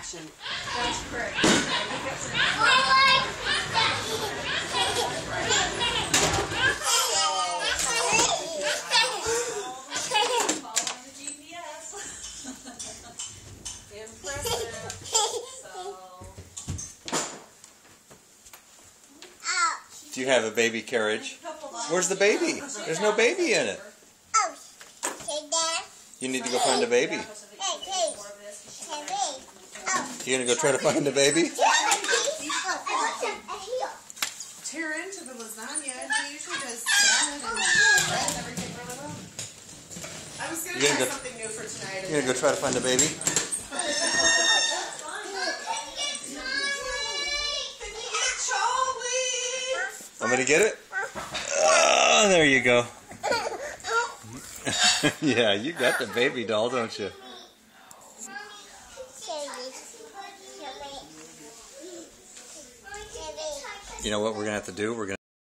action. That's correct. Do you have a baby carriage? Where's the baby? There's no baby in it. You need to go find a baby. You gonna go try to find a baby? Tear into the lasagna. He usually does salad and bread and everything really well. I was gonna try something new for tonight. You gonna go try to find a baby? I'm gonna get it? Oh, there you go. Yeah, you got the baby doll, don't you? You know what we're gonna have to do? We're gonna